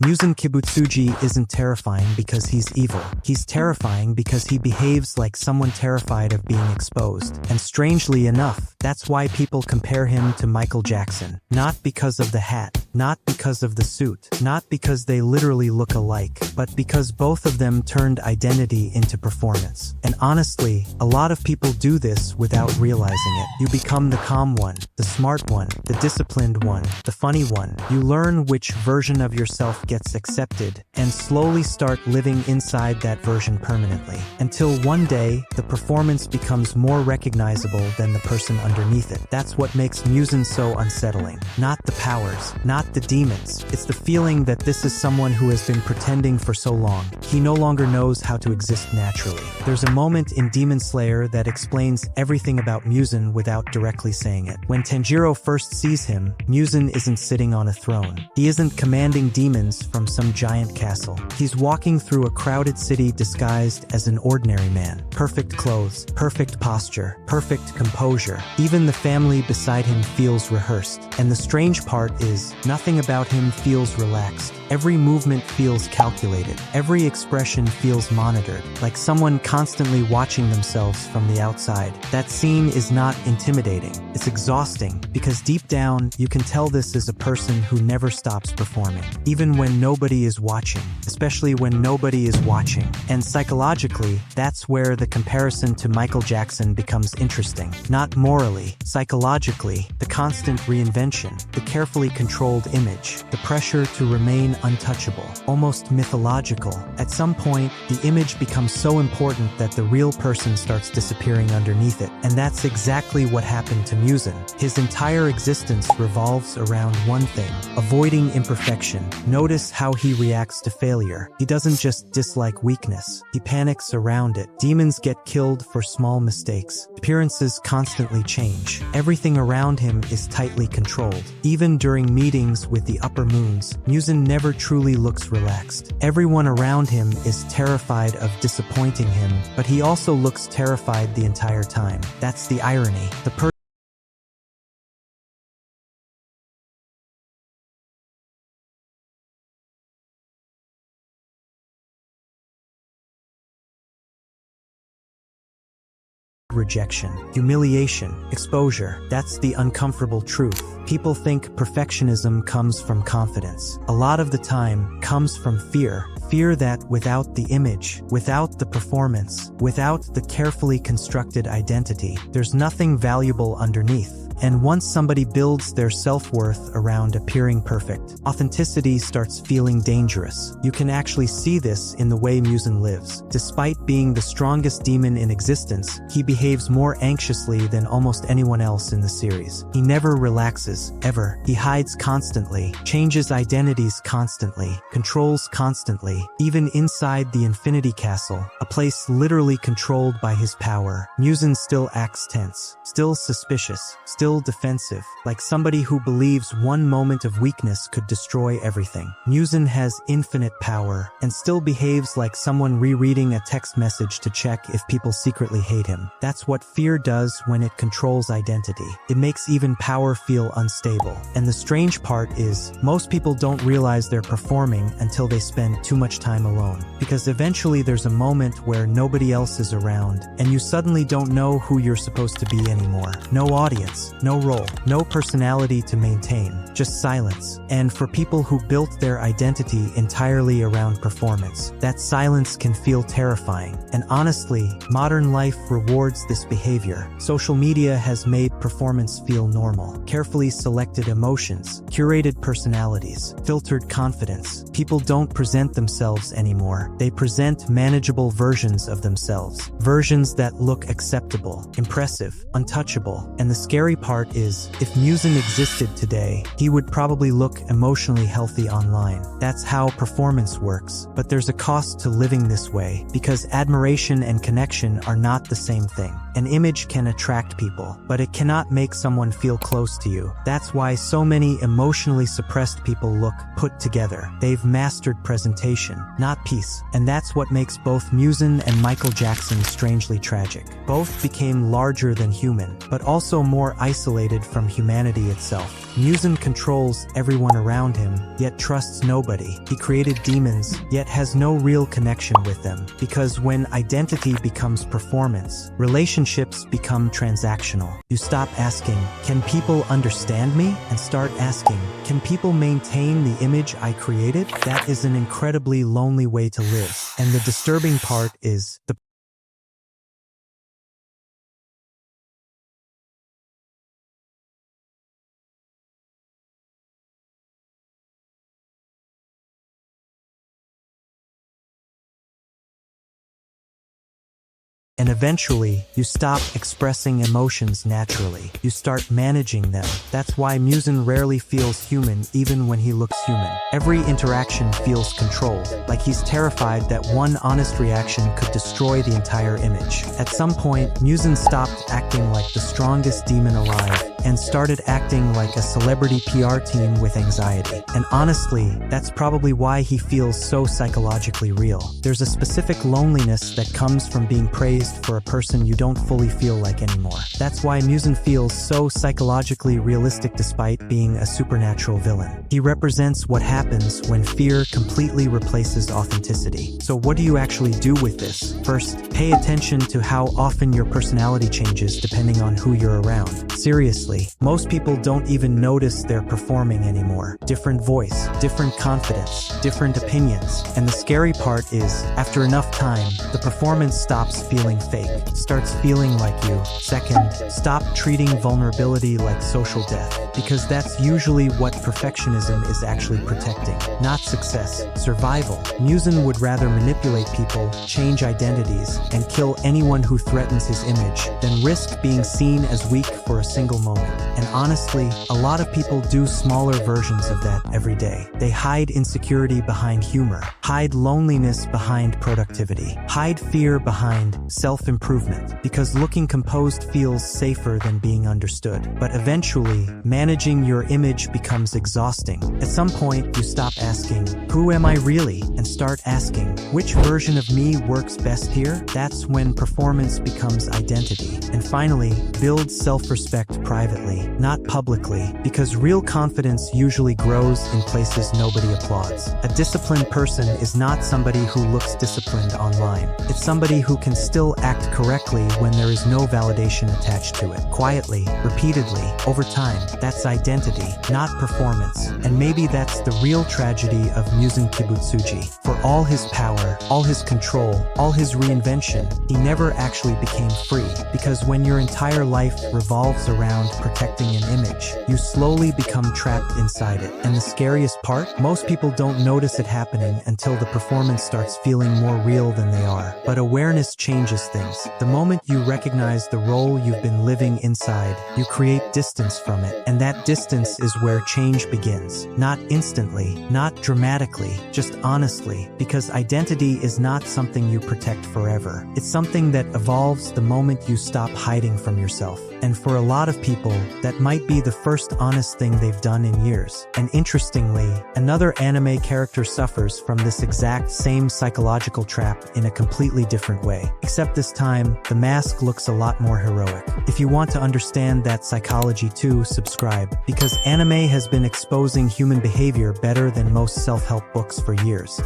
Muzan Kibutsuji isn't terrifying because he's evil. He's terrifying because he behaves like someone terrified of being exposed. And strangely enough, that's why people compare him to Michael Jackson. Not because of the hat, not because of the suit, not because they literally look alike, but because both of them turned identity into performance. And honestly, a lot of people do this without realizing it. You become the calm one, the smart one, the disciplined one, the funny one. You learn which version of yourself gets accepted, and slowly start living inside that version permanently. Until one day, the performance becomes more recognizable than the person underneath it. That's what makes Muzan so unsettling. Not the powers, not the demons. It's the feeling that this is someone who has been pretending for so long. He no longer knows how to exist naturally. There's a moment in Demon Slayer that explains everything about Muzan without directly saying it. When Tanjiro first sees him, Muzan isn't sitting on a throne. He isn't commanding demons from some giant castle. He's walking through a crowded city disguised as an ordinary man. Perfect clothes, perfect posture, perfect composure. Even the family beside him feels rehearsed. And the strange part is, nothing about him feels relaxed. Every movement feels calculated. Every expression feels monitored, like someone constantly watching themselves from the outside. That scene is not intimidating. It's exhausting, because deep down, you can tell this is a person who never stops performing, even when nobody is watching, especially when nobody is watching. And psychologically, that's where the comparison to Michael Jackson becomes interesting. Not morally, psychologically, the constant reinvention, the carefully controlled image, the pressure to remain untouchable, almost mythological. At some point, the image becomes so important that the real person starts disappearing underneath it. And that's exactly what happened to Muzan. His entire existence revolves around one thing: avoiding imperfection. Notice how he reacts to failure. He doesn't just dislike weakness, he panics around it. Demons get killed for small mistakes. Appearances constantly change. Everything around him is tightly controlled. Even during meetings with the upper moons, Muzan never truly looks relaxed. Everyone around him is terrified of disappointing him, but he also looks terrified the entire time. That's the irony. The rejection, humiliation, exposure. That's the uncomfortable truth. People think perfectionism comes from confidence. A lot of the time, comes from fear. Fear that without the image, without the performance, without the carefully constructed identity, there's nothing valuable underneath. And once somebody builds their self-worth around appearing perfect, authenticity starts feeling dangerous. You can actually see this in the way Muzan lives. Despite being the strongest demon in existence, he behaves more anxiously than almost anyone else in the series. He never relaxes, ever. He hides constantly, changes identities constantly, controls constantly. Even inside the Infinity Castle, a place literally controlled by his power, Muzan still acts tense, still suspicious, still defensive, like somebody who believes one moment of weakness could destroy everything. Muzan has infinite power, and still behaves like someone rereading a text message to check if people secretly hate him. That's what fear does when it controls identity. It makes even power feel unstable. And the strange part is, most people don't realize they're performing until they spend too much time alone. Because eventually there's a moment where nobody else is around, and you suddenly don't know who you're supposed to be anymore. No audience, no role, no personality to maintain, just silence. And for people who built their identity entirely around performance, that silence can feel terrifying. And honestly, modern life rewards this behavior. Social media has made performance feel normal. Carefully selected emotions, curated personalities, filtered confidence. People don't present themselves anymore. They present manageable versions of themselves. Versions that look acceptable, impressive, untouchable. And the scary part is, if Muzan existed today, he would probably look emotionally healthy online. That's how performance works. But there's a cost to living this way, because admiration and connection are not the same thing. An image can attract people, but it cannot make someone feel close to you. That's why so many emotionally suppressed people look put together. They've mastered presentation, not peace. And that's what makes both Muzan and Michael Jackson strangely tragic. Both became larger than human, but also more isolated from humanity itself. Muzan controls everyone around him, yet trusts nobody. He created demons, yet has no real connection with them. Because when identity becomes performance, relationships become transactional. You stop asking, can people understand me? And start asking, can people maintain the image I created? That is an incredibly lonely way to live. And the disturbing part is, the and eventually, you stop expressing emotions naturally. You start managing them. That's why Muzan rarely feels human even when he looks human. Every interaction feels controlled, like he's terrified that one honest reaction could destroy the entire image. At some point, Muzan stopped acting like the strongest demon alive and started acting like a celebrity PR team with anxiety. And honestly, that's probably why he feels so psychologically real. There's a specific loneliness that comes from being praised for a person you don't fully feel like anymore. That's why Muzan feels so psychologically realistic despite being a supernatural villain. He represents what happens when fear completely replaces authenticity. So what do you actually do with this? First, pay attention to how often your personality changes depending on who you're around. Seriously, most people don't even notice they're performing anymore. Different voice, different confidence, different opinions. And the scary part is, after enough time, the performance stops feeling fake, starts feeling like you. Second, stop treating vulnerability like social death, because that's usually what perfectionism is actually protecting. Not success, survival. Muzan would rather manipulate people, change identities, and kill anyone who threatens his image than risk being seen as weak for a single moment. And honestly, a lot of people do smaller versions of that every day. They hide insecurity behind humor, hide loneliness behind productivity, hide fear behind self-improvement, because looking composed feels safer than being understood. But eventually, managing your image becomes exhausting. At some point, you stop asking, who am I really? And start asking, which version of me works best here? That's when performance becomes identity. And finally, build self-respect privately, not publicly, because real confidence usually grows in places nobody applauds. A disciplined person is not somebody who looks disciplined online. It's somebody who can still act correctly when there is no validation attached to it. Quietly, repeatedly, over time. That's identity, not performance. And maybe that's the real tragedy of Muzan Kibutsuji. For all his power, all his control, all his reinvention, he never actually became free. Because when your entire life revolves around protecting an image, you slowly become trapped inside it. And the scariest part? Most people don't notice it happening until the performance starts feeling more real than they are. But awareness changes things. The moment you recognize the role you've been living inside, you create distance from it. And that distance is where change begins. Not instantly, not dramatically, just honestly. Because identity is not something you protect forever. It's something that evolves the moment you stop hiding from yourself. And for a lot of people, that might be the first honest thing they've done in years. And interestingly, another anime character suffers from this exact same psychological trap in a completely different way. Except this time, the mask looks a lot more heroic. If you want to understand that psychology too, subscribe. Because anime has been exposing human behavior better than most self-help books for years.